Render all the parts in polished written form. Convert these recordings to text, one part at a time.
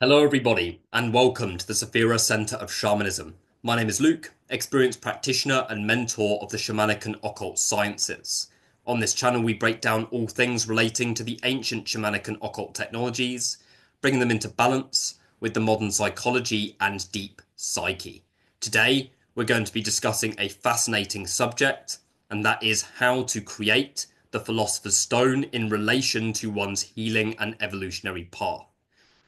Hello, everybody, and welcome to the Sephirah Center of Shamanism. My name is Luke, experienced practitioner and mentor of the shamanic and occult sciences. On this channel, we break down all things relating to the ancient shamanic and occult technologies, bringing them into balance with the modern psychology and deep psyche. Today, we're going to be discussing a fascinating subject, and that is how to create the Philosopher's Stone in relation to one's healing and evolutionary path.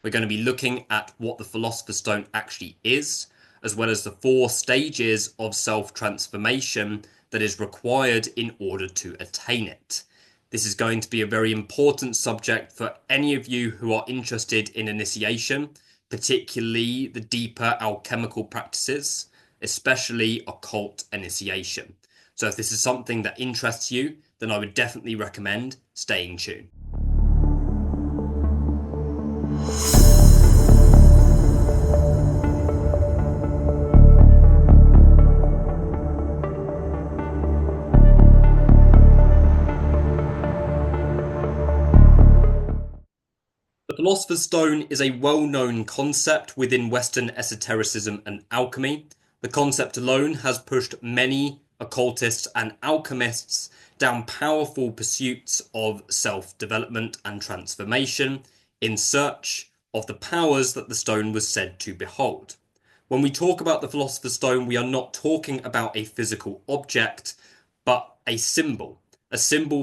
We're going to be looking at what the Philosopher's Stone actually is, as well as the 4 stages of self-transformation that is required in order to attain it. This is going to be a very important subject for any of you who are interested in initiation, particularly the deeper alchemical practices, especially occult initiation. So if this is something that interests you, then I would definitely recommend staying tuned. The Philosopher's Stone is a well-known concept within Western esotericism and alchemy. The concept alone has pushed many occultists and alchemists down powerful pursuits of self-development and transformation in search of the powers that the stone was said to behold. When we talk about the Philosopher's Stone, we are not talking about a physical object, but a symbol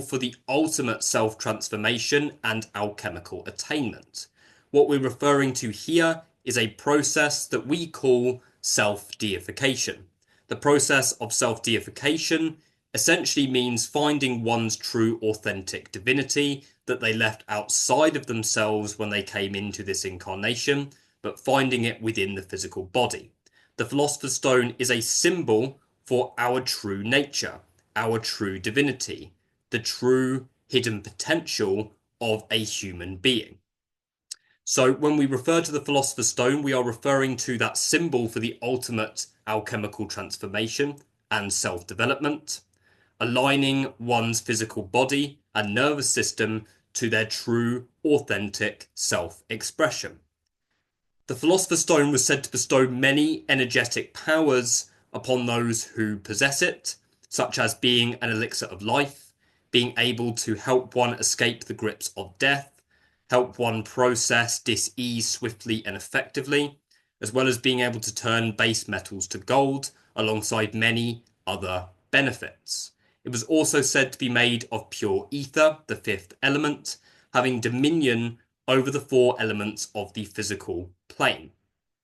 for the ultimate self-transformation and alchemical attainment. What we're referring to here is a process that we call self-deification. The process of self-deification essentially means finding one's true authentic divinity that they left outside of themselves when they came into this incarnation, but finding it within the physical body. The Philosopher's Stone is a symbol for our true nature, our true divinity, the true hidden potential of a human being. So when we refer to the Philosopher's Stone, we are referring to that symbol for the ultimate alchemical transformation and self-development, aligning one's physical body and nervous system to their true, authentic self-expression. The Philosopher's Stone was said to bestow many energetic powers upon those who possess it, such as being an elixir of life, being able to help one escape the grips of death, help one process dis-ease swiftly and effectively, as well as being able to turn base metals to gold, alongside many other benefits. It was also said to be made of pure ether, the 5th element, having dominion over the 4 elements of the physical plane.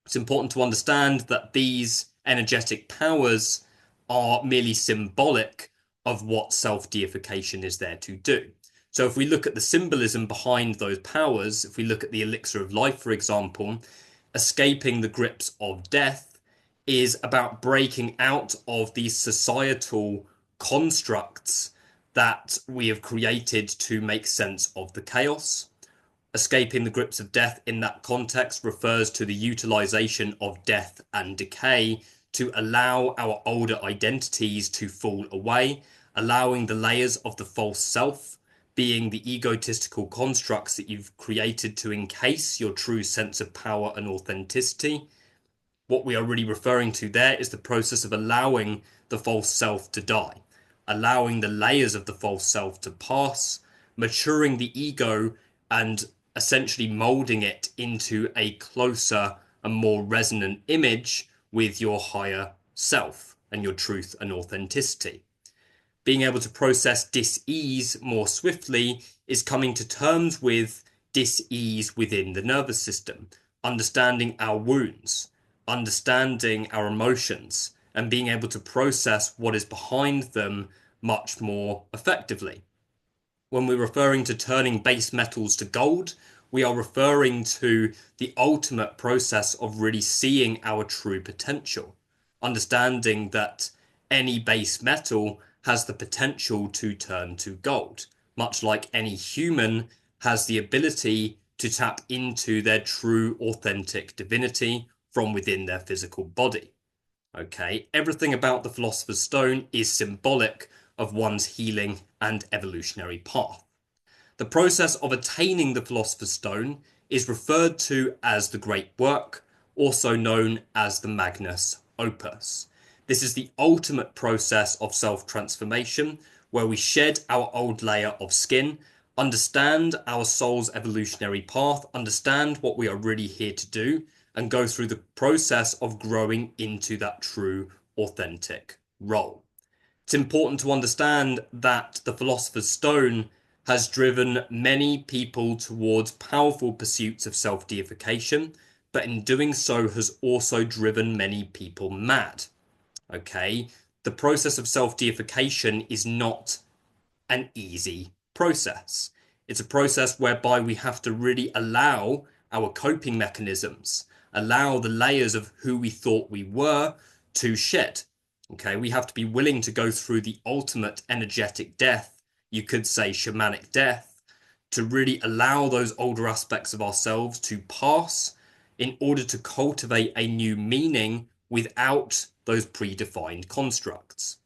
It's important to understand that these energetic powers are merely symbolic of what self-deification is there to do. So if we look at the symbolism behind those powers, if we look at the elixir of life, for example, escaping the grips of death is about breaking out of these societal constructs that we have created to make sense of the chaos. Escaping the grips of death in that context refers to the utilization of death and decay to allow our older identities to fall away, allowing the layers of the false self, being the egotistical constructs that you've created to encase your true sense of power and authenticity. What we are really referring to there is the process of allowing the false self to die, allowing the layers of the false self to pass, maturing the ego and essentially molding it into a closer and more resonant image with your higher self and your truth and authenticity. Being able to process dis-ease more swiftly is coming to terms with dis-ease within the nervous system, understanding our wounds, understanding our emotions, and being able to process what is behind them much more effectively. When we're referring to turning base metals to gold, we are referring to the ultimate process of really seeing our true potential, understanding that any base metal has the potential to turn to gold, much like any human has the ability to tap into their true authentic divinity from within their physical body. Okay, everything about the Philosopher's Stone is symbolic of one's healing and evolutionary path. The process of attaining the Philosopher's Stone is referred to as the Great Work, also known as the Magnus Opus. This is the ultimate process of self-transformation, where we shed our old layer of skin, understand our soul's evolutionary path, understand what we are really here to do, and go through the process of growing into that true, authentic role. It's important to understand that the Philosopher's Stone has driven many people towards powerful pursuits of self-deification, but in doing so has also driven many people mad. Okay, the process of self-deification is not an easy process. It's a process whereby we have to really allow our coping mechanisms, allow the layers of who we thought we were to shed. Okay, we have to be willing to go through the ultimate energetic death, you could say shamanic death, to really allow those older aspects of ourselves to pass in order to cultivate a new meaning without those predefined constructs.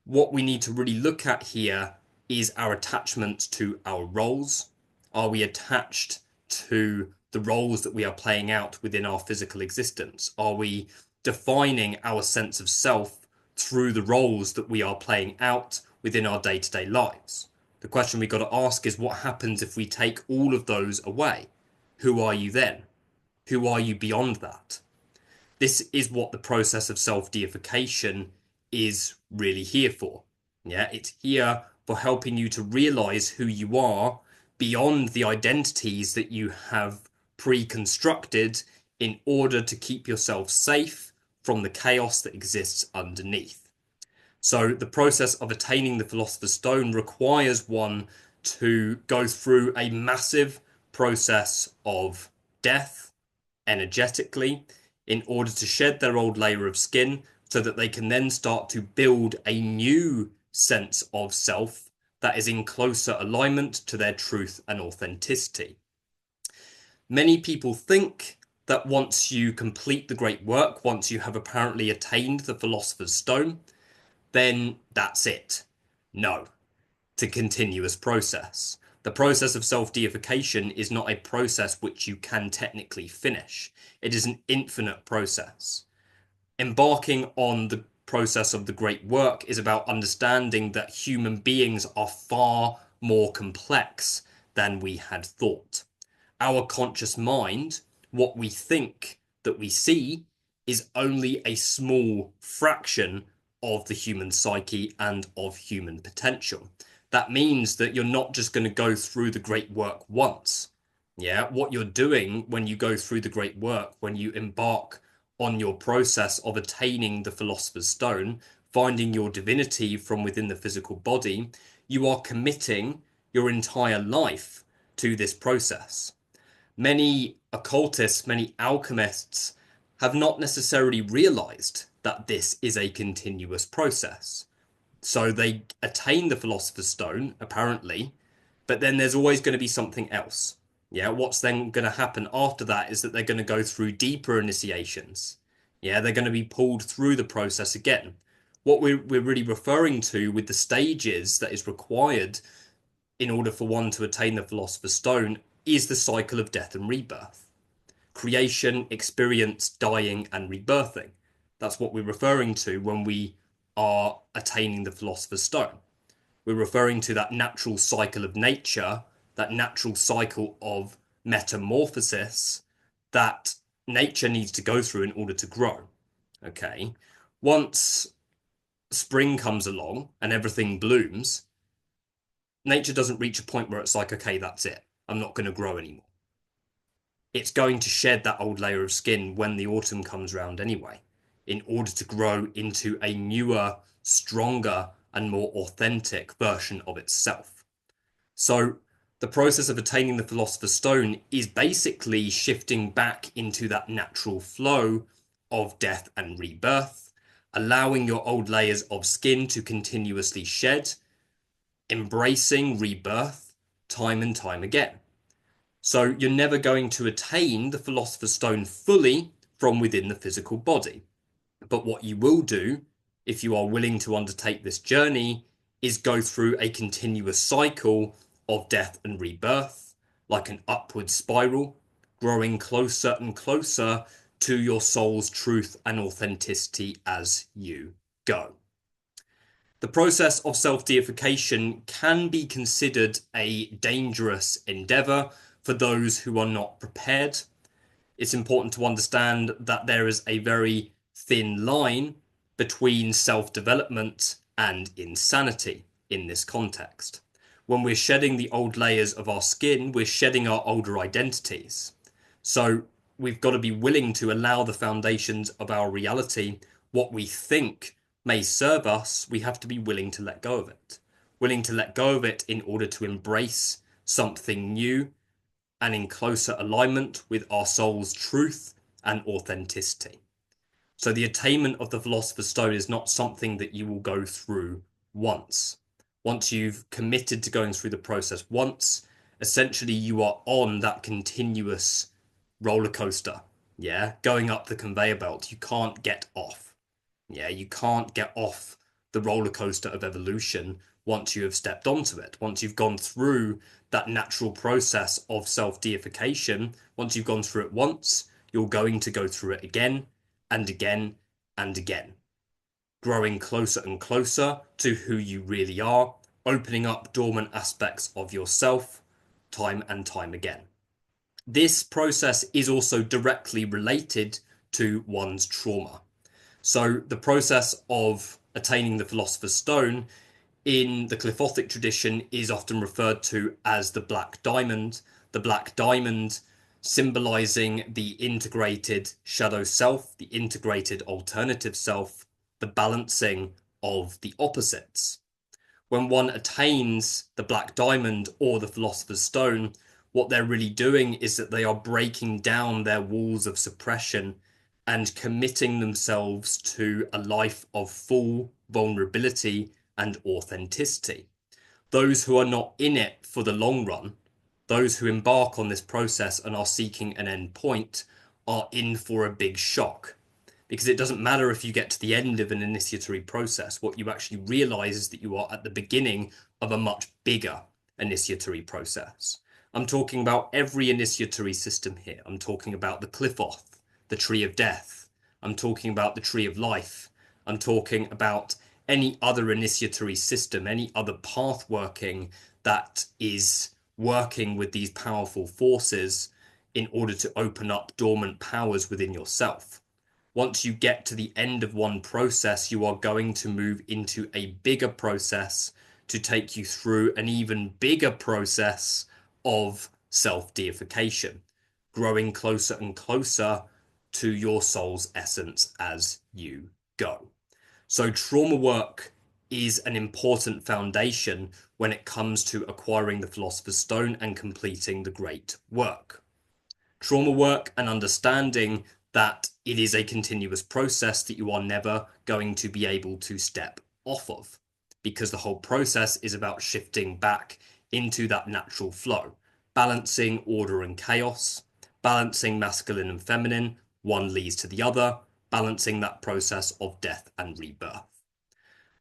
What we need to really look at here is our attachment to our roles. Are we attached to the roles that we are playing out within our physical existence? Are we defining our sense of self through the roles that we are playing out within our day-to-day lives? The question we've got to ask is, what happens if we take all of those away? Who are you then? Who are you beyond that? This is what the process of self-deification is really here for. Yeah, it's here for helping you to realize who you are beyond the identities that you have pre-constructed in order to keep yourself safe from the chaos that exists underneath. So the process of attaining the Philosopher's Stone requires one to go through a massive process of death energetically in order to shed their old layer of skin so that they can then start to build a new sense of self that is in closer alignment to their truth and authenticity. Many people think that once you complete the great work, once you have apparently attained the Philosopher's Stone, then that's it. No, it's a continuous process. The process of self-deification is not a process which you can technically finish. It is an infinite process. Embarking on the process of the great work is about understanding that human beings are far more complex than we had thought. Our conscious mind, what we think that we see, is only a small fraction of the human psyche and of human potential. That means that you're not just going to go through the great work once. Yeah, what you're doing when you go through the great work, when you embark on your process of attaining the Philosopher's Stone, finding your divinity from within the physical body, you are committing your entire life to this process. Many occultists, many alchemists have not necessarily realized that this is a continuous process. So they attain the Philosopher's Stone, apparently, but then there's always going to be something else. Yeah, what's then going to happen after that is that they're going to go through deeper initiations. Yeah, they're going to be pulled through the process again. What we're really referring to with the stages that is required in order for one to attain the Philosopher's Stone is the cycle of death and rebirth. Creation, experience, dying, and rebirthing. That's what we're referring to when we are attaining the Philosopher's Stone. We're referring to that natural cycle of nature, that natural cycle of metamorphosis that nature needs to go through in order to grow. Okay. Once spring comes along and everything blooms, nature doesn't reach a point where it's like, okay, that's it. I'm not going to grow anymore. It's going to shed that old layer of skin when the autumn comes round anyway, in order to grow into a newer, stronger, and more authentic version of itself. So the process of attaining the Philosopher's Stone is basically shifting back into that natural flow of death and rebirth, allowing your old layers of skin to continuously shed, embracing rebirth time and time again. So you're never going to attain the Philosopher's Stone fully from within the physical body. But what you will do, if you are willing to undertake this journey, is go through a continuous cycle of death and rebirth, like an upward spiral, growing closer and closer to your soul's truth and authenticity as you go. The process of self-deification can be considered a dangerous endeavor for those who are not prepared. It's important to understand that there is a very thin line between self-development and insanity in this context. When we're shedding the old layers of our skin, we're shedding our older identities. So we've got to be willing to allow the foundations of our reality, what we think may serve us, we have to be willing to let go of it. Willing to let go of it in order to embrace something new and in closer alignment with our soul's truth and authenticity. So the attainment of the Philosopher's Stone is not something that you will go through once. Once you've committed to going through the process once, essentially you are on that continuous roller coaster, yeah, going up the conveyor belt. You can't get off. Yeah, you can't get off the roller coaster of evolution once you have stepped onto it. Once you've gone through that natural process of self-deification, once you've gone through it once, you're going to go through it again and again and again, growing closer and closer to who you really are, opening up dormant aspects of yourself time and time again. This process is also directly related to one's trauma. So the process of attaining the Philosopher's Stone in the Cliffothic tradition is often referred to as the Black Diamond. The Black Diamond symbolizing the integrated shadow self, the integrated alternative self, the balancing of the opposites. When one attains the Black Diamond or the Philosopher's Stone, what they're really doing is that they are breaking down their walls of suppression and committing themselves to a life of full vulnerability and authenticity. Those who are not in it for the long run, those who embark on this process and are seeking an end point, are in for a big shock. Because it doesn't matter if you get to the end of an initiatory process, what you actually realize is that you are at the beginning of a much bigger initiatory process. I'm talking about every initiatory system here. I'm talking about the Cliffoth, the Tree of Death. I'm talking about the Tree of Life. I'm talking about any other initiatory system, any other path working that is working with these powerful forces in order to open up dormant powers within yourself. Once you get to the end of one process, you are going to move into a bigger process to take you through an even bigger process of self-deification, growing closer and closer to your soul's essence as you go. So trauma work is an important foundation when it comes to acquiring the Philosopher's Stone and completing the great work. Trauma work and understanding that it is a continuous process that you are never going to be able to step off of, because the whole process is about shifting back into that natural flow, balancing order and chaos, balancing masculine and feminine, one leads to the other, balancing that process of death and rebirth.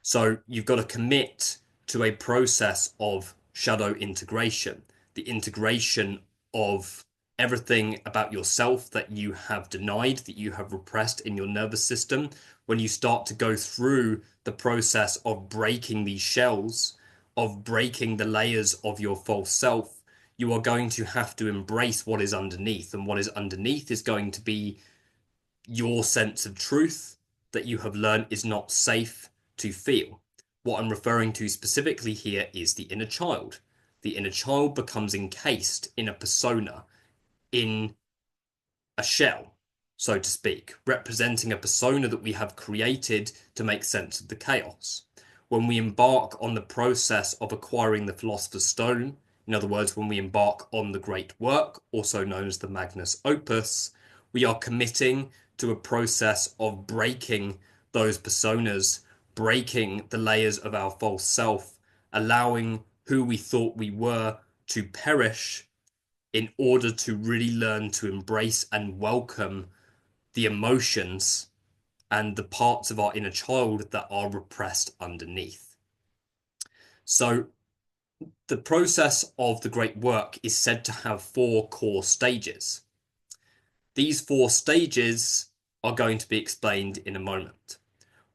So you've got to commit to a process of shadow integration, the integration of everything about yourself that you have denied, that you have repressed in your nervous system. When you start to go through the process of breaking these shells, of breaking the layers of your false self, you are going to have to embrace what is underneath. And what is underneath is going to be your sense of truth that you have learned is not safe to feel. What I'm referring to specifically here is the inner child. The inner child becomes encased in a persona, in a shell, so to speak, representing a persona that we have created to make sense of the chaos. When we embark on the process of acquiring the Philosopher's Stone, in other words, when we embark on the great work, also known as the Magnus Opus, we are committing to a process of breaking those personas, breaking the layers of our false self, allowing who we thought we were to perish in order to really learn to embrace and welcome the emotions and the parts of our inner child that are repressed underneath. So the process of the great work is said to have 4 core stages. These 4 stages are going to be explained in a moment.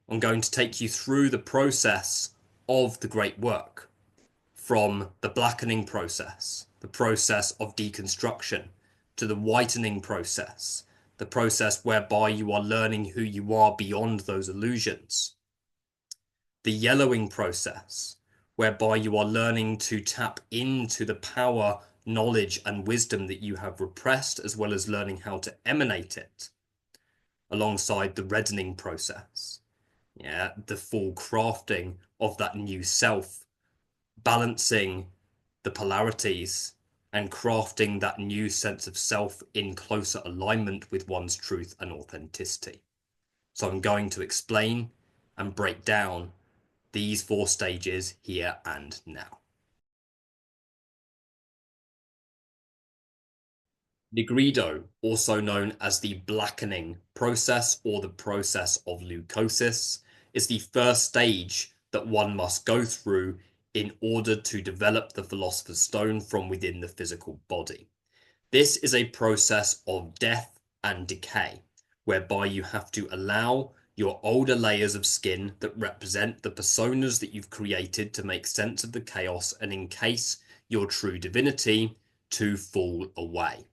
I'm going to take you through the process of the great work, from the blackening process, the process of deconstruction, to the whitening process, the process whereby you are learning who you are beyond those illusions, the yellowing process, whereby you are learning to tap into the power, knowledge, and wisdom that you have repressed, as well as learning how to emanate it, alongside the reddening process. Yeah, the full crafting of that new self, balancing the polarities and crafting that new sense of self in closer alignment with one's truth and authenticity. So I'm going to explain and break down these 4 stages here and now. Nigredo, also known as the blackening process or the process of leucosis, is the first stage that one must go through in order to develop the Philosopher's Stone from within the physical body. This is a process of death and decay, whereby you have to allow your older layers of skin that represent the personas that you've created to make sense of the chaos and encase your true divinity to fall away.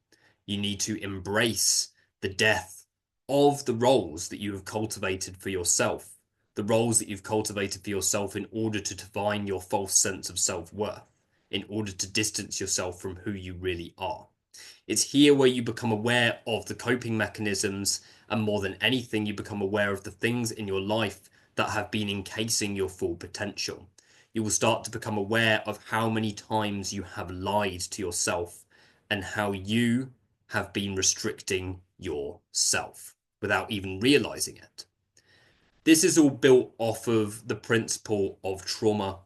You need to embrace the death of the roles that you have cultivated for yourself, the roles that you've cultivated for yourself in order to define your false sense of self-worth, in order to distance yourself from who you really are. It's here where you become aware of the coping mechanisms, and more than anything, you become aware of the things in your life that have been encasing your full potential. You will start to become aware of how many times you have lied to yourself and how you have been restricting yourself without even realizing it. This is all built off of the principle of trauma,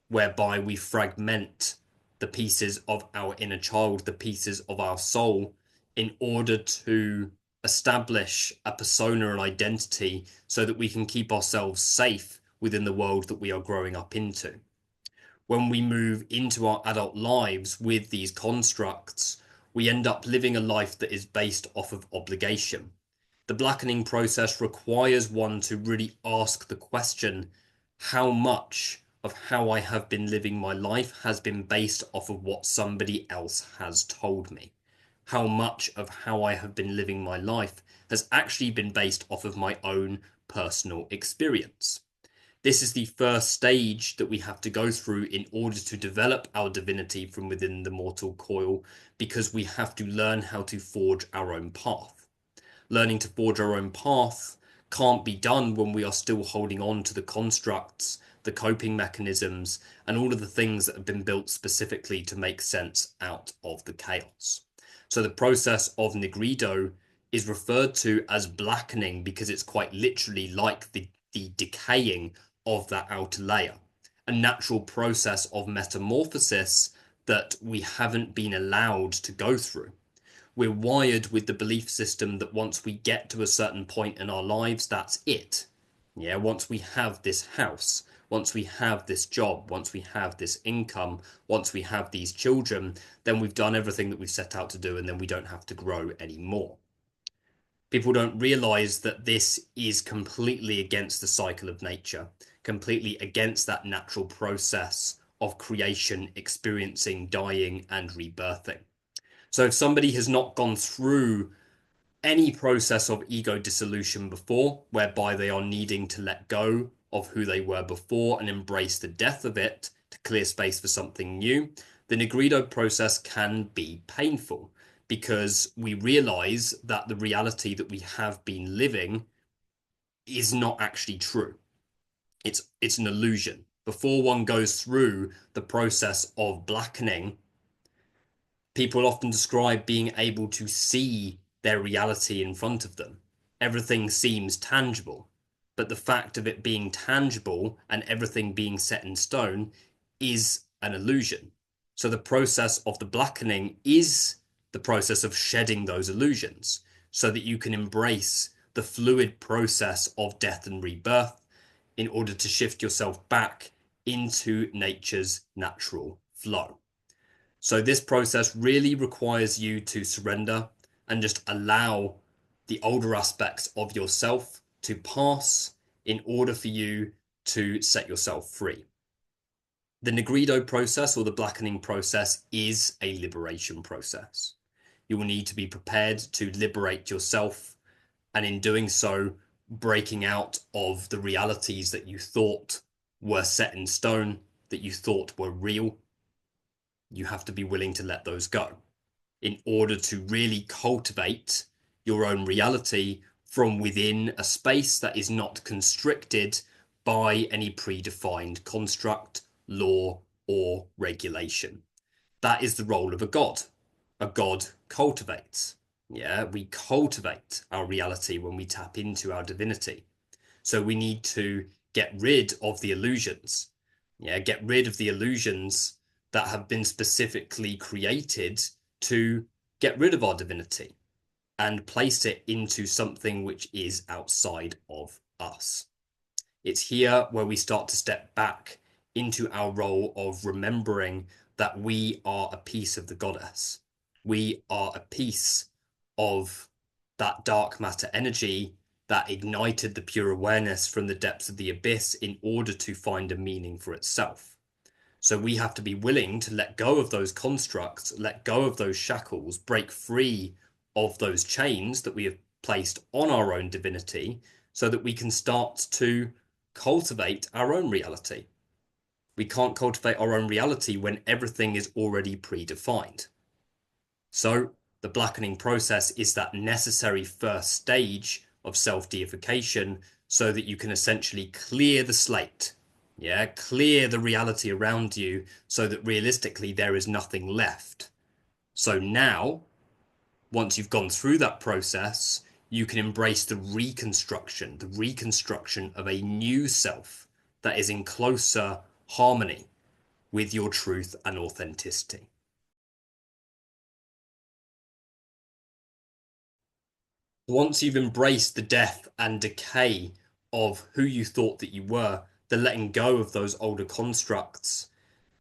whereby we fragment the pieces of our inner child, the pieces of our soul, in order to establish a persona and identity so that we can keep ourselves safe within the world that we are growing up into. When we move into our adult lives with these constructs, we end up living a life that is based off of obligation. The blackening process requires one to really ask the question, how much of how I have been living my life has been based off of what somebody else has told me? How much of how I have been living my life has actually been based off of my own personal experience? This is the first stage that we have to go through in order to develop our divinity from within the mortal coil, because we have to learn how to forge our own path. Learning to forge our own path can't be done when we are still holding on to the constructs, the coping mechanisms, and all of the things that have been built specifically to make sense out of the chaos. So the process of Nigredo is referred to as blackening because it's quite literally like the decaying of that outer layer, a natural process of metamorphosis that we haven't been allowed to go through. We're wired with the belief system that once we get to a certain point in our lives, that's it. Yeah, once we have this house, once we have this job, once we have this income, once we have these children, then we've done everything that we've set out to do, and then we don't have to grow anymore. People don't realize that this is completely against the cycle of nature, completely against that natural process of creation, experiencing, dying, and rebirthing. So if somebody has not gone through any process of ego dissolution before, whereby they are needing to let go of who they were before and embrace the death of it to clear space for something new, the Nigredo process can be painful, because we realize that the reality that we have been living is not actually true. It's an illusion. Before one goes through the process of blackening, people often describe being able to see their reality in front of them. Everything seems tangible, but the fact of it being tangible and everything being set in stone is an illusion. So the process of the blackening is the process of shedding those illusions so that you can embrace the fluid process of death and rebirth in order to shift yourself back into nature's natural flow. So this process really requires you to surrender, and just allow the older aspects of yourself to pass in order for you to set yourself free. The Nigredo process or the blackening process is a liberation process. You will need to be prepared to liberate yourself, and in doing so, breaking out of the realities that you thought were set in stone, that you thought were real. You have to be willing to let those go in order to really cultivate your own reality from within a space that is not constricted by any predefined construct, law, or regulation. That is the role of a god. A god cultivates. Yeah, we cultivate our reality when we tap into our divinity. So we need to get rid of the illusions. Yeah, get rid of the illusions that have been specifically created to get rid of our divinity and place it into something which is outside of us. It's here where we start to step back into our role of remembering that we are a piece of the goddess. We are a piece of that dark matter energy that ignited the pure awareness from the depths of the abyss in order to find a meaning for itself. So we have to be willing to let go of those constructs, let go of those shackles, break free of those chains that we have placed on our own divinity so that we can start to cultivate our own reality. We can't cultivate our own reality when everything is already predefined. So the blackening process is that necessary first stage of self-deification so that you can essentially clear the slate. Yeah, clear the reality around you so that realistically there is nothing left. So now, once you've gone through that process, you can embrace the reconstruction of a new self that is in closer harmony with your truth and authenticity. Once you've embraced the death and decay of who you thought that you were, the letting go of those older constructs,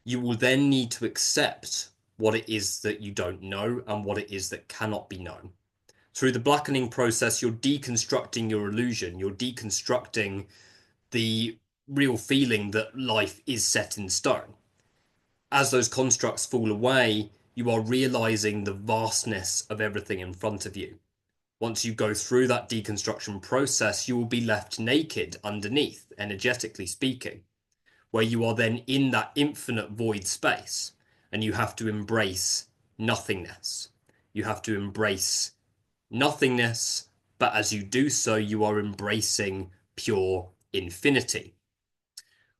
you will then need to accept what it is that you don't know and what it is that cannot be known. Through the blackening process, you're deconstructing your illusion. You're deconstructing the real feeling that life is set in stone. As those constructs fall away, you are realizing the vastness of everything in front of you. Once you go through that deconstruction process, you will be left naked underneath, energetically speaking, where you are then in that infinite void space, and you have to embrace nothingness. You have to embrace nothingness, but as you do so, you are embracing pure infinity.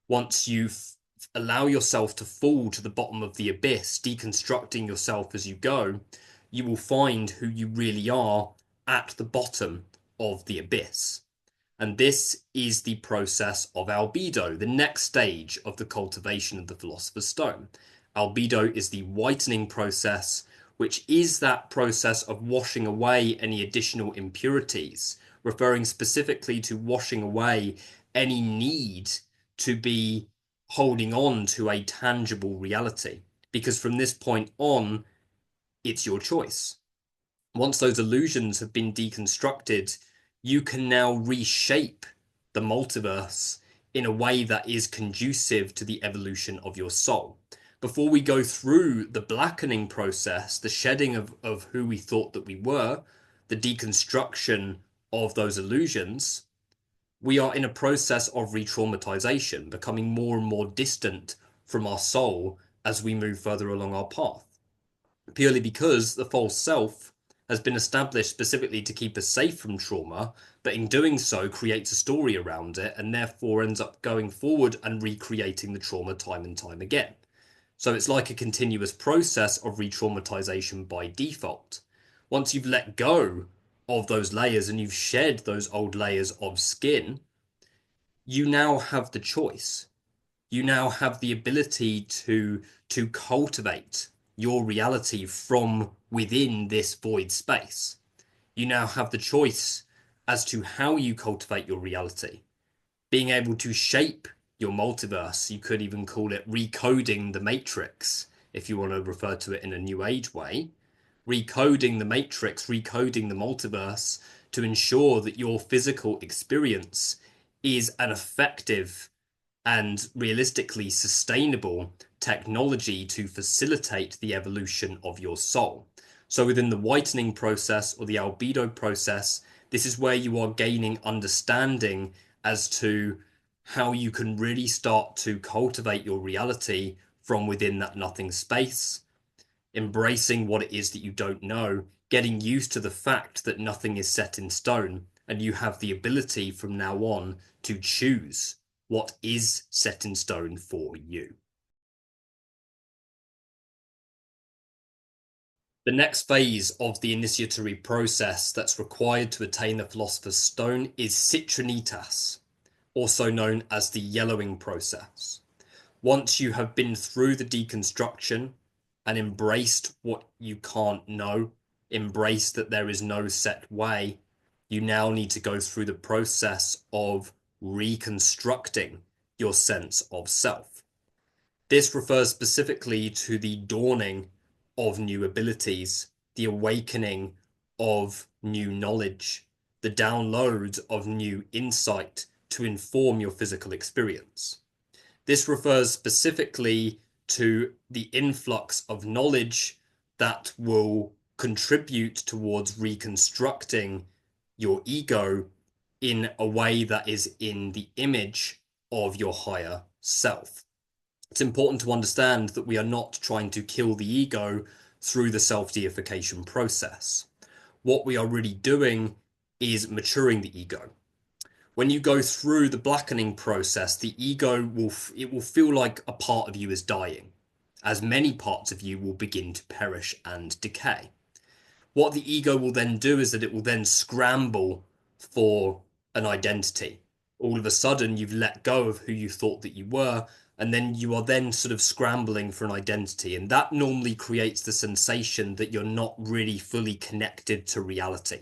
Once you allow yourself to fall to the bottom of the abyss, deconstructing yourself as you go, you will find who you really are at the bottom of the abyss. And this is the process of albedo, the next stage of the cultivation of the Philosopher's Stone. Albedo is the whitening process, which is that process of washing away any additional impurities, referring specifically to washing away any need to be holding on to a tangible reality. Because from this point on, it's your choice. Once those illusions have been deconstructed, you can now reshape the multiverse in a way that is conducive to the evolution of your soul. Before we go through the blackening process, the shedding of who we thought that we were, the deconstruction of those illusions, we are in a process of re-traumatization, becoming more and more distant from our soul as we move further along our path. Purely because the false self has been established specifically to keep us safe from trauma, but in doing so creates a story around it and therefore ends up going forward and recreating the trauma time and time again. So it's like a continuous process of re-traumatization by default. Once you've let go of those layers and you've shed those old layers of skin, you now have the choice. You now have the ability to cultivate your reality from within this void space. You now have the choice as to how you cultivate your reality, being able to shape your multiverse. You could even call it recoding the matrix if you want to refer to it in a new age way, recoding the matrix, recoding the multiverse to ensure that your physical experience is an effective and realistically sustainable technology to facilitate the evolution of your soul. So within the whitening process or the albedo process, this is where you are gaining understanding as to how you can really start to cultivate your reality from within that nothing space, embracing what it is that you don't know, getting used to the fact that nothing is set in stone, and you have the ability from now on to choose what is set in stone for you. The next phase of the initiatory process that's required to attain the Philosopher's Stone is Citrinitas, also known as the yellowing process. Once you have been through the deconstruction and embraced what you can't know, embraced that there is no set way, you now need to go through the process of reconstructing your sense of self. This refers specifically to the dawning of new abilities, the awakening of new knowledge, the download of new insight to inform your physical experience. This refers specifically to the influx of knowledge that will contribute towards reconstructing your ego in a way that is in the image of your higher self. It's important to understand that we are not trying to kill the ego through the self-deification process. What we are really doing is maturing the ego. When you go through the blackening process, the ego will feel like a part of you is dying, as many parts of you will begin to perish and decay. What the ego will then do is that it will then scramble for an identity. All of a sudden, you've let go of who you thought that you were, and then you are then sort of scrambling for an identity. And that normally creates the sensation that you're not really fully connected to reality.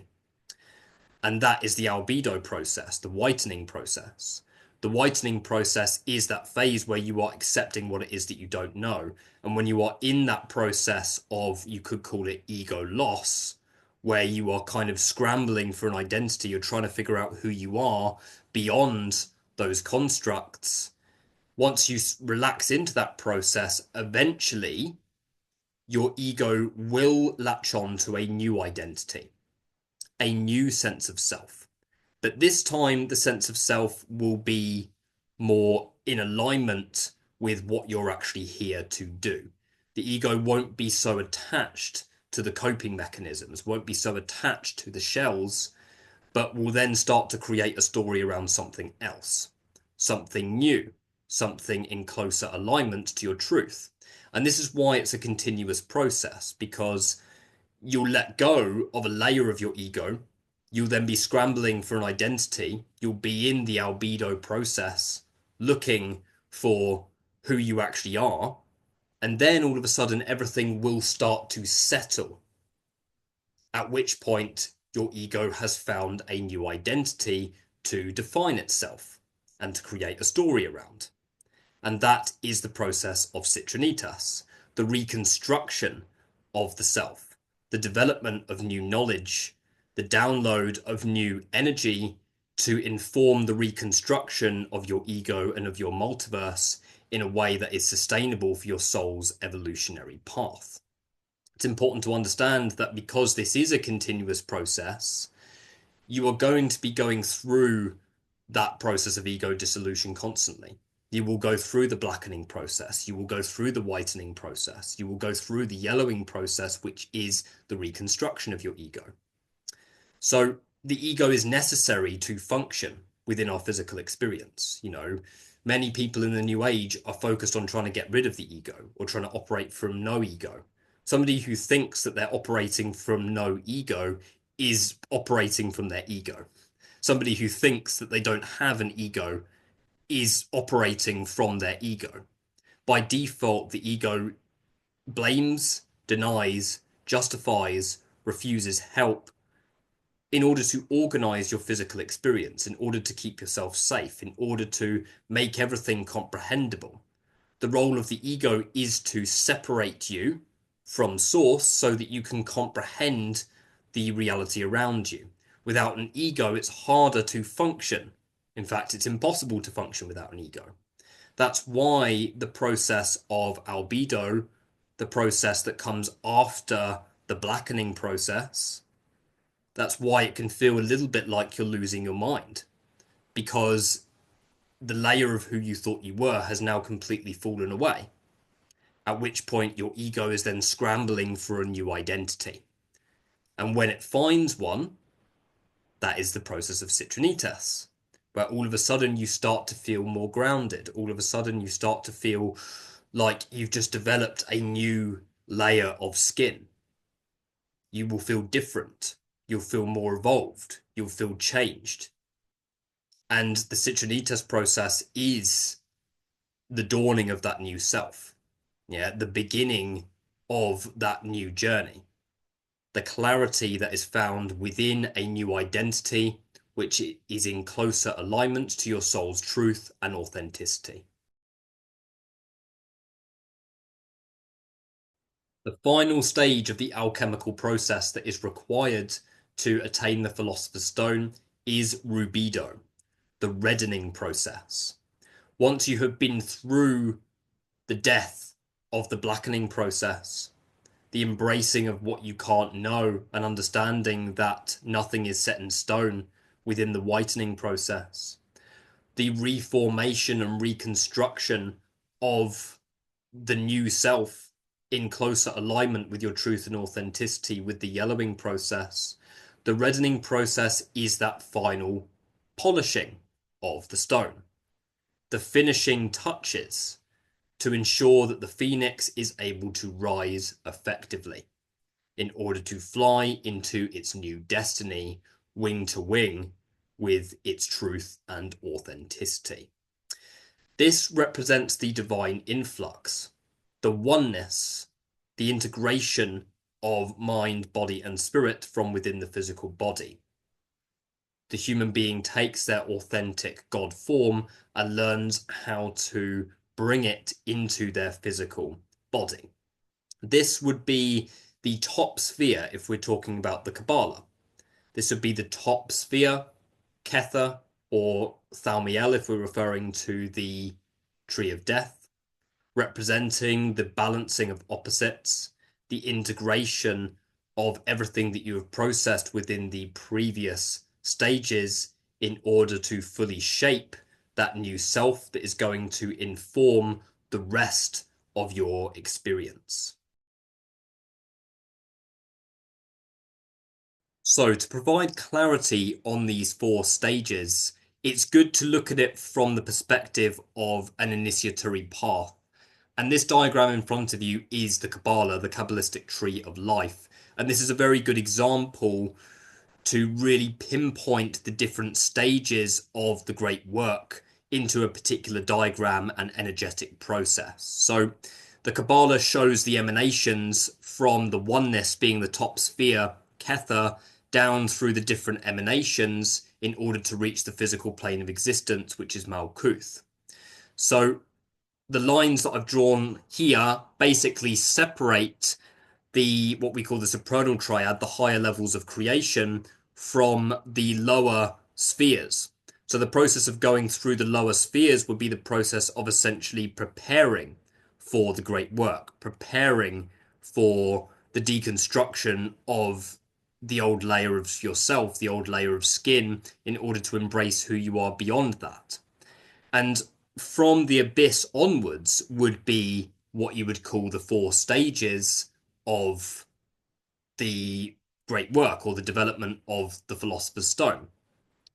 And that is the albedo process, the whitening process. The whitening process is that phase where you are accepting what it is that you don't know. And when you are in that process of, you could call it ego loss, where you are kind of scrambling for an identity, you're trying to figure out who you are beyond those constructs. Once you relax into that process, eventually your ego will latch on to a new identity, a new sense of self. But this time, the sense of self will be more in alignment with what you're actually here to do. The ego won't be so attached to the coping mechanisms, won't be so attached to the shells, but will then start to create a story around something else, something new, something in closer alignment to your truth. And this is why it's a continuous process, because you'll let go of a layer of your ego. You'll then be scrambling for an identity. You'll be in the albedo process, looking for who you actually are. And then all of a sudden, everything will start to settle. At which point, your ego has found a new identity to define itself and to create a story around. And that is the process of Citrinitas, the reconstruction of the self, the development of new knowledge, the download of new energy to inform the reconstruction of your ego and of your multiverse in a way that is sustainable for your soul's evolutionary path. It's important to understand that because this is a continuous process, you are going to be going through that process of ego dissolution constantly. You will go through the blackening process. You will go through the whitening process. You will go through the yellowing process, which is the reconstruction of your ego. So the ego is necessary to function within our physical experience. You know, many people in the new age are focused on trying to get rid of the ego or trying to operate from no ego. Somebody who thinks that they're operating from no ego is operating from their ego. Somebody who thinks that they don't have an ego is operating from their ego. By default, the ego blames, denies, justifies, refuses help in order to organize your physical experience, in order to keep yourself safe, in order to make everything comprehensible. The role of the ego is to separate you from source so that you can comprehend the reality around you. Without an ego, it's harder to function. In fact, it's impossible to function without an ego. That's why the process of Albedo, the process that comes after the blackening process, that's why it can feel a little bit like you're losing your mind, because the layer of who you thought you were has now completely fallen away. At which point your ego is then scrambling for a new identity. And when it finds one, that is the process of Citrinitas, where all of a sudden you start to feel more grounded. All of a sudden you start to feel like you've just developed a new layer of skin. You will feel different. You'll feel more evolved. You'll feel changed. And the Citrinitas process is the dawning of that new self. Yeah, the beginning of that new journey. The clarity that is found within a new identity, which is in closer alignment to your soul's truth and authenticity. The final stage of the alchemical process that is required to attain the Philosopher's Stone is Rubedo, the reddening process. Once you have been through the death of the blackening process, the embracing of what you can't know, and understanding that nothing is set in stone within the whitening process, the reformation and reconstruction of the new self in closer alignment with your truth and authenticity with the yellowing process, the reddening process is that final polishing of the stone, the finishing touches to ensure that the phoenix is able to rise effectively in order to fly into its new destiny, wing to wing, with its truth and authenticity. This represents the divine influx, the oneness, the integration of mind, body, and spirit from within the physical body. The human being takes their authentic God form and learns how to bring it into their physical body. This would be the top sphere if we're talking about the Kabbalah. This would be the top sphere, Kether, or Thaumiel if we're referring to the Tree of Death, representing the balancing of opposites, the integration of everything that you have processed within the previous stages in order to fully shape that new self that is going to inform the rest of your experience. So to provide clarity on these 4 stages, it's good to look at it from the perspective of an initiatory path. And this diagram in front of you is the Kabbalah, the Kabbalistic tree of life. And this is a very good example to really pinpoint the different stages of the great work into a particular diagram and energetic process. So the Kabbalah shows the emanations from the oneness being the top sphere, Kether, down through the different emanations in order to reach the physical plane of existence, which is Malkuth. So the lines that I've drawn here basically separate what we call the supernal triad, the higher levels of creation, from the lower spheres. So the process of going through the lower spheres would be the process of essentially preparing for the great work, preparing for the deconstruction of the old layer of yourself, the old layer of skin, in order to embrace who you are beyond that. And from the abyss onwards would be what you would call the 4 stages of the great work, or the development of the Philosopher's Stone.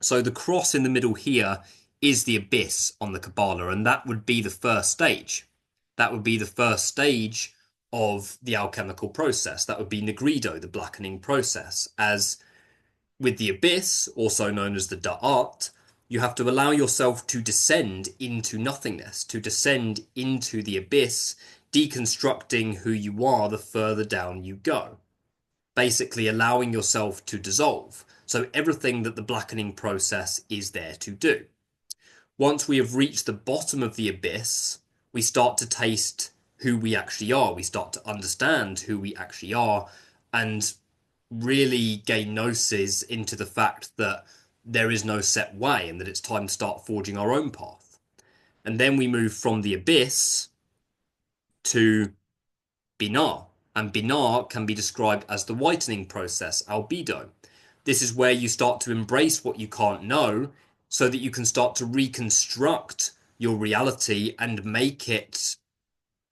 So the cross in the middle here is the abyss on the Kabbalah, and that would be the first stage. That would be the first stage of the alchemical process. That would be Nigredo, the blackening process. As with the abyss, also known as the Da'at, you have to allow yourself to descend into nothingness, to descend into the abyss, deconstructing who you are the further down you go. Basically allowing yourself to dissolve. So everything that the blackening process is there to do. Once we have reached the bottom of the abyss, we start to taste who we actually are. We start to understand who we actually are and really gain gnosis into the fact that there is no set way and that it's time to start forging our own path. And then we move from the abyss to Binar. And Binar can be described as the whitening process, Albedo. This is where you start to embrace what you can't know so that you can start to reconstruct your reality and make it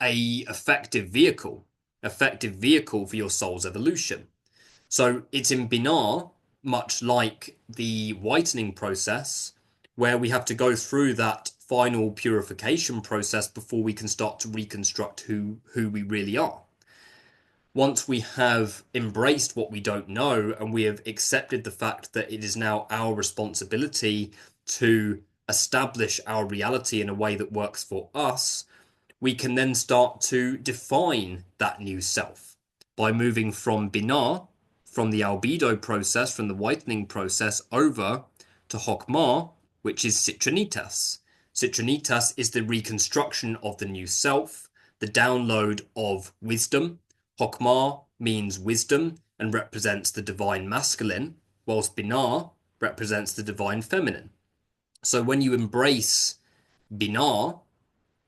a effective vehicle for your soul's evolution. So it's in Binar, much like the whitening process, where we have to go through that final purification process before we can start to reconstruct who we really are. Once we have embraced what we don't know and we have accepted the fact that it is now our responsibility to establish our reality in a way that works for us, we can then start to define that new self by moving from Binar, from the Albedo process, from the whitening process, over to Hokmah, which is Citrinitas. Citrinitas is the reconstruction of the new self, the download of wisdom. Hokmah means wisdom and represents the divine masculine, whilst Binar represents the divine feminine. So when you embrace Binar,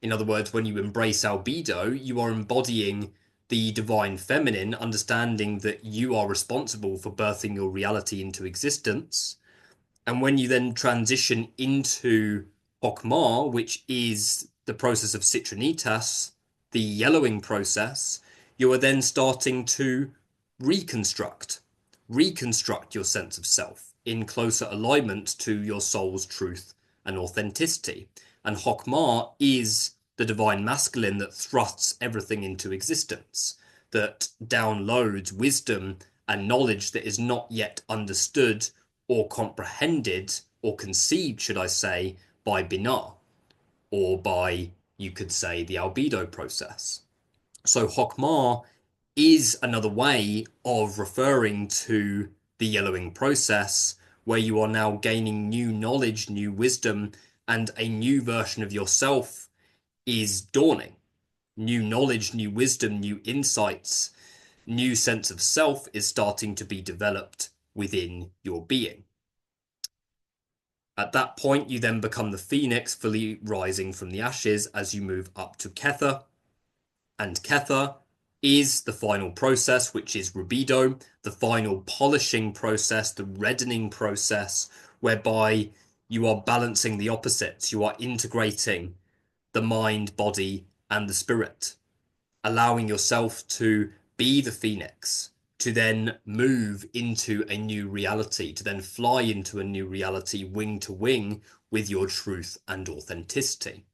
in other words, when you embrace Albedo, you are embodying the divine feminine, understanding that you are responsible for birthing your reality into existence. And when you then transition into Hokmah, which is the process of Citrinitas, the yellowing process, you are then starting to reconstruct, reconstruct your sense of self in closer alignment to your soul's truth and authenticity. And Hokmah is the divine masculine that thrusts everything into existence, that downloads wisdom and knowledge that is not yet understood or comprehended or conceived, should I say, by Binar, or by, you could say, the Albedo process. So Hokmah is another way of referring to the yellowing process, where you are now gaining new knowledge, new wisdom, and a new version of yourself is dawning. New knowledge, new wisdom, new insights, new sense of self is starting to be developed within your being. At that point, you then become the phoenix, fully rising from the ashes as you move up to Kether. And Kether is the final process, which is Rubedo, the final polishing process, the reddening process, whereby you are balancing the opposites. You are integrating the mind, body, and the spirit, allowing yourself to be the phoenix, to then move into a new reality, to then fly into a new reality wing to wing with your truth and authenticity.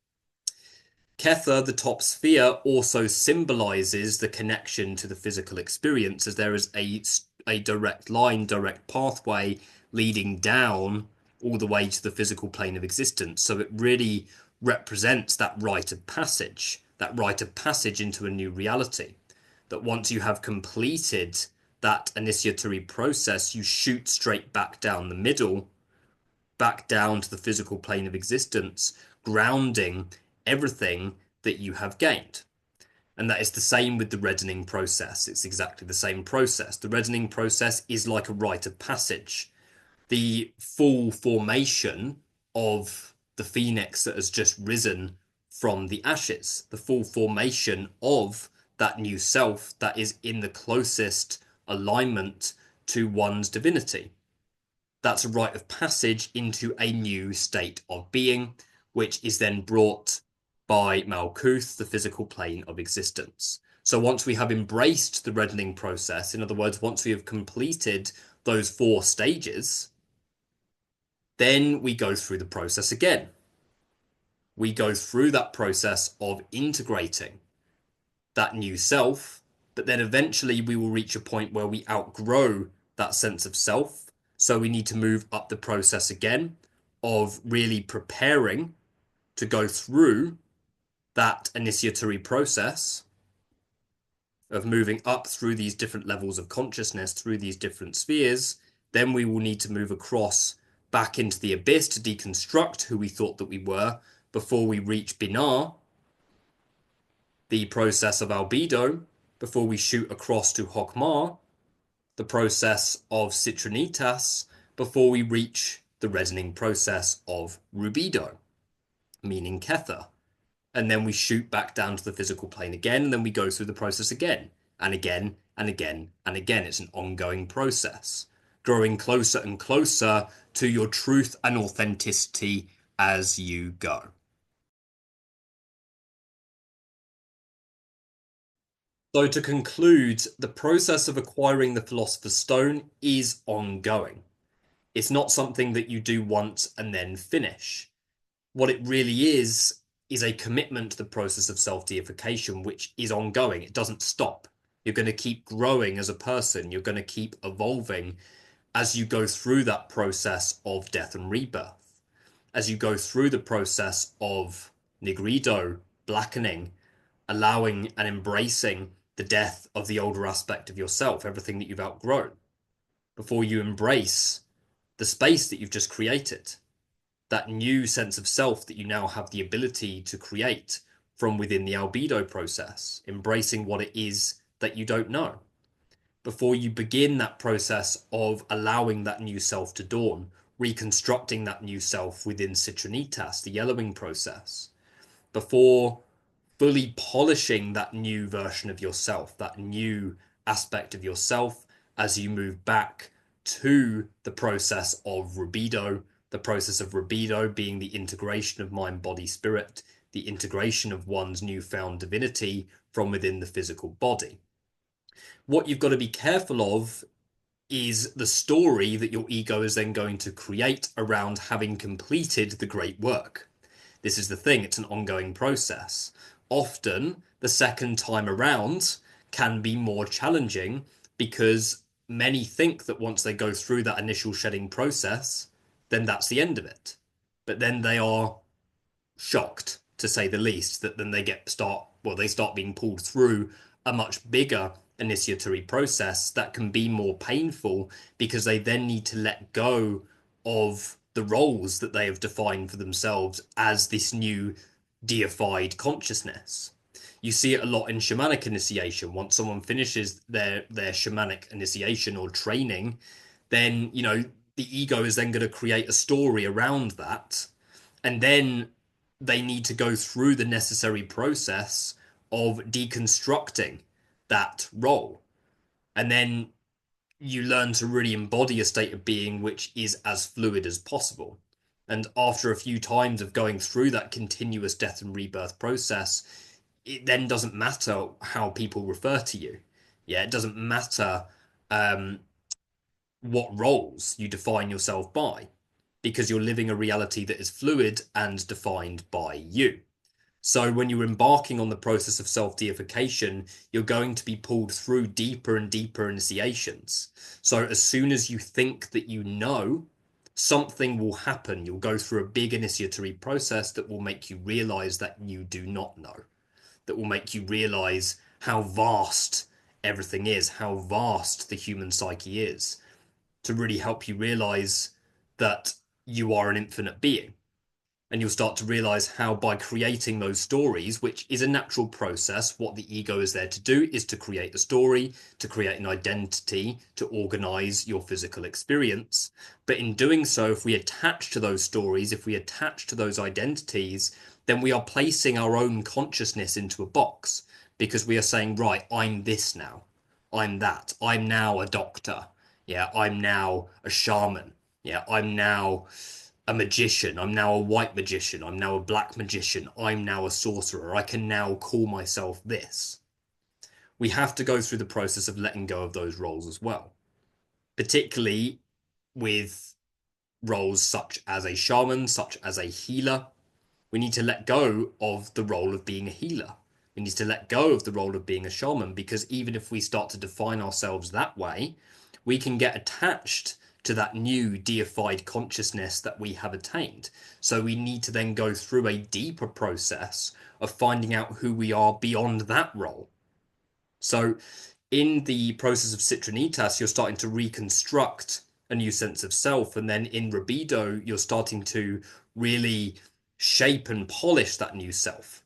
Kether, the top sphere, also symbolizes the connection to the physical experience, as there is a direct line, direct pathway leading down all the way to the physical plane of existence. So it really represents that rite of passage into a new reality. That once you have completed that initiatory process, you shoot straight back down the middle, back down to the physical plane of existence, grounding everything that you have gained. And that is the same with the reddening process. It's exactly the same process. The reddening process is like a rite of passage. The full formation of the phoenix that has just risen from the ashes, the full formation of that new self that is in the closest alignment to one's divinity. That's a rite of passage into a new state of being, which is then brought by Malkuth, the physical plane of existence. So once we have embraced the reddening process, in other words, once we have completed those 4 stages, then we go through the process again. We go through that process of integrating that new self, but then eventually we will reach a point where we outgrow that sense of self. So we need to move up the process again of really preparing to go through that initiatory process of moving up through these different levels of consciousness, through these different spheres. Then we will need to move across back into the abyss to deconstruct who we thought that we were before we reach Binar. the process of Albedo before we shoot across to Hokmar, the process of Citrinitas before we reach the reddening process of Rubedo, meaning Kether. And then we shoot back down to the physical plane again, and then we go through the process again, and again, and again, and again. It's an ongoing process, growing closer and closer to your truth and authenticity as you go. So, to conclude, the process of acquiring the Philosopher's Stone is ongoing. It's not something that you do once and then finish. What it really is a commitment to the process of self-deification, which is ongoing. It doesn't stop. You're going to keep growing as a person. You're going to keep evolving as you go through that process of death and rebirth, as you go through the process of Nigredo, blackening, allowing and embracing the death of the older aspect of yourself, everything that you've outgrown, before you embrace the space that you've just created, that new sense of self that you now have the ability to create from within the albedo process, embracing what it is that you don't know. Before you begin that process of allowing that new self to dawn, reconstructing that new self within Citrinitas, the yellowing process, before fully polishing that new version of yourself, that new aspect of yourself as you move back to the process of Rubedo, the process of Rubedo being the integration of mind, body, spirit, the integration of one's newfound divinity from within the physical body. What you've got to be careful of is the story that your ego is then going to create around having completed the great work. This is the thing, it's an ongoing process. Often, the second time around can be more challenging because many think that once they go through that initial shedding process, then that's the end of it. But then they are shocked, to say the least, that then they start being pulled through a much bigger initiatory process that can be more painful because they then need to let go of the roles that they have defined for themselves as this new deified consciousness. You see it a lot in shamanic initiation. Once someone finishes their shamanic initiation or training, then the ego is then going to create a story around that, and then they need to go through the necessary process of deconstructing that role. And then you learn to really embody a state of being which is as fluid as possible. And after a few times of going through that continuous death and rebirth process, it then doesn't matter how people refer to you. Yeah, it doesn't matter what roles you define yourself by, because you're living a reality that is fluid and defined by you. So when you're embarking on the process of self-deification, you're going to be pulled through deeper and deeper initiations. So as soon as you think that you know, something will happen. You'll go through a big initiatory process that will make you realize that you do not know, that will make you realize how vast everything is, how vast the human psyche is, to really help you realize that you are an infinite being. And you'll start to realize how, by creating those stories, which is a natural process, what the ego is there to do is to create a story, to create an identity, to organize your physical experience. But in doing so, if we attach to those stories, if we attach to those identities, then we are placing our own consciousness into a box, because we are saying, right, I'm this now, I'm that, I'm now a doctor, yeah, I'm now a shaman, yeah, I'm now a magician, I'm now a white magician, I'm now a black magician, I'm now a sorcerer, I can now call myself this. We have to go through the process of letting go of those roles as well, particularly with roles such as a shaman, such as a healer. We need to let go of the role of being a healer. We need to let go of the role of being a shaman, because even if we start to define ourselves that way, we can get attached to that new deified consciousness that we have attained. So we need to then go through a deeper process of finding out who we are beyond that role. So in the process of Citrinitas, you're starting to reconstruct a new sense of self. And then in Rubedo, you're starting to really shape and polish that new self.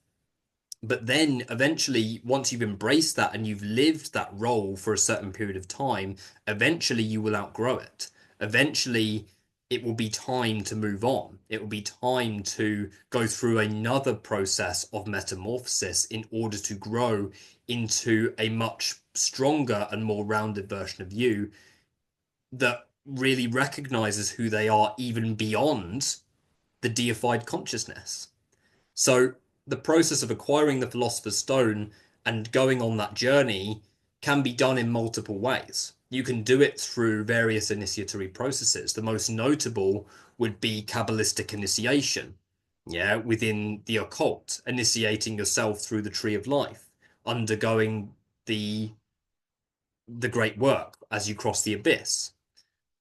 But then eventually, once you've embraced that and you've lived that role for a certain period of time, eventually you will outgrow it. Eventually, it will be time to move on. It will be time to go through another process of metamorphosis in order to grow into a much stronger and more rounded version of you that really recognizes who they are even beyond the deified consciousness. So the process of acquiring the Philosopher's Stone and going on that journey can be done in multiple ways. You can do it through various initiatory processes. The most notable would be Kabbalistic initiation, yeah, within the occult, initiating yourself through the tree of life, undergoing the the great work as you cross the abyss,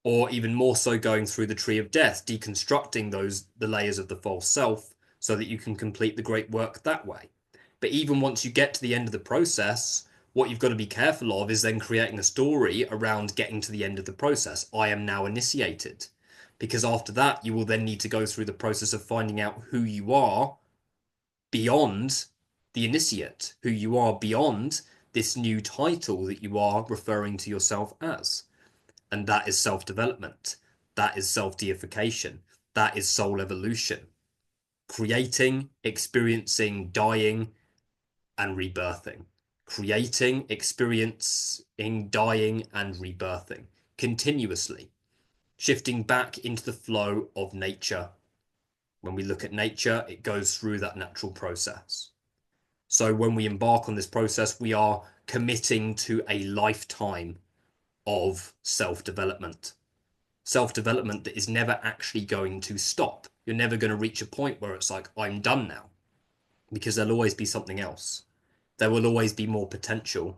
or even more so going through the tree of death, deconstructing the layers of the false self so that you can complete the great work that way. But even once you get to the end of the process, what you've got to be careful of is then creating a story around getting to the end of the process. I am now initiated. Because after that, you will then need to go through the process of finding out who you are beyond the initiate, who you are beyond this new title that you are referring to yourself as. And that is self-development. That is self-deification. That is soul evolution. Creating, experiencing, dying, and rebirthing. Creating, experiencing, dying, and rebirthing continuously. Shifting back into the flow of nature. When we look at nature, it goes through that natural process. So when we embark on this process, we are committing to a lifetime of self-development. Self-development that is never actually going to stop. You're never going to reach a point where it's like, I'm done now, because there'll always be something else. There will always be more potential.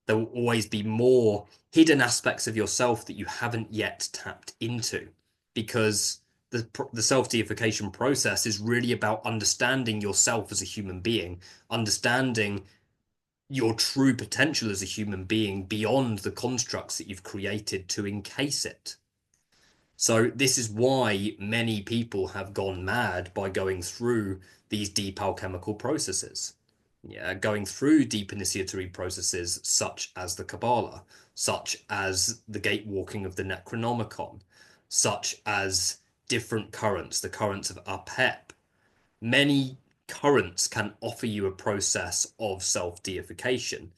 There will always be more hidden aspects of yourself that you haven't yet tapped into, because the self-deification process is really about understanding yourself as a human being, understanding your true potential as a human being beyond the constructs that you've created to encase it. So this is why many people have gone mad by going through these deep alchemical processes. Yeah, going through deep initiatory processes such as the Kabbalah, such as the gate walking of the Necronomicon, such as different currents, the currents of Apep. Many currents can offer you a process of self-deification,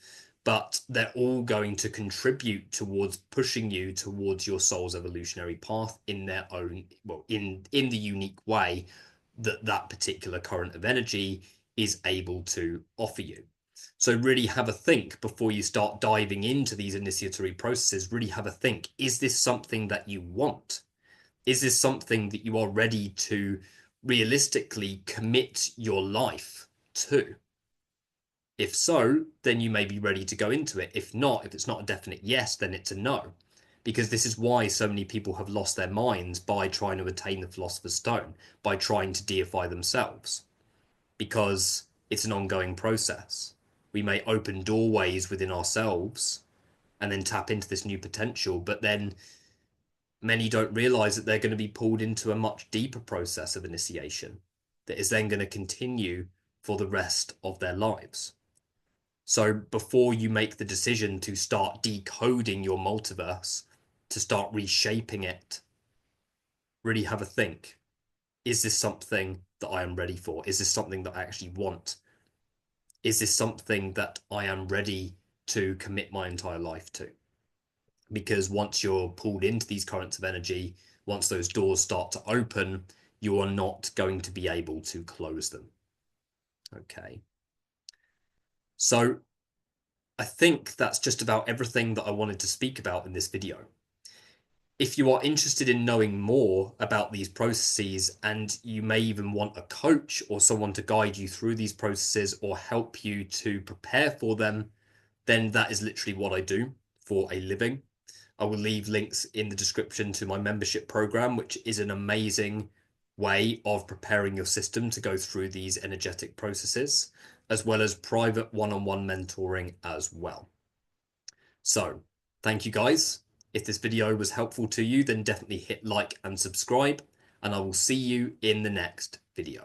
but they're all going to contribute towards pushing you towards your soul's evolutionary path in their own, well, in the unique way that that particular current of energy is able to offer you. So really have a think before you start diving into these initiatory processes. Really have a think. Is this something that you want? Is this something that you are ready to realistically commit your life to? If so, then you may be ready to go into it. If not, if it's not a definite yes, then it's a no. Because this is why so many people have lost their minds by trying to attain the Philosopher's Stone, by trying to deify themselves. Because it's an ongoing process. We may open doorways within ourselves and then tap into this new potential, but then many don't realize that they're going to be pulled into a much deeper process of initiation that is then going to continue for the rest of their lives. So before you make the decision to start decoding your multiverse, to start reshaping it, really have a think. Is this something that I am ready for? Is this something that I actually want? Is this something that I am ready to commit my entire life to? Because once you're pulled into these currents of energy, once those doors start to open, you are not going to be able to close them. Okay. So I think that's just about everything that I wanted to speak about in this video. If you are interested in knowing more about these processes, and you may even want a coach or someone to guide you through these processes or help you to prepare for them, then that is literally what I do for a living. I will leave links in the description to my membership program, which is an amazing way of preparing your system to go through these energetic processes, as well as private one-on-one mentoring as well. So thank you guys. If this video was helpful to you, then definitely hit like and subscribe, and I will see you in the next video.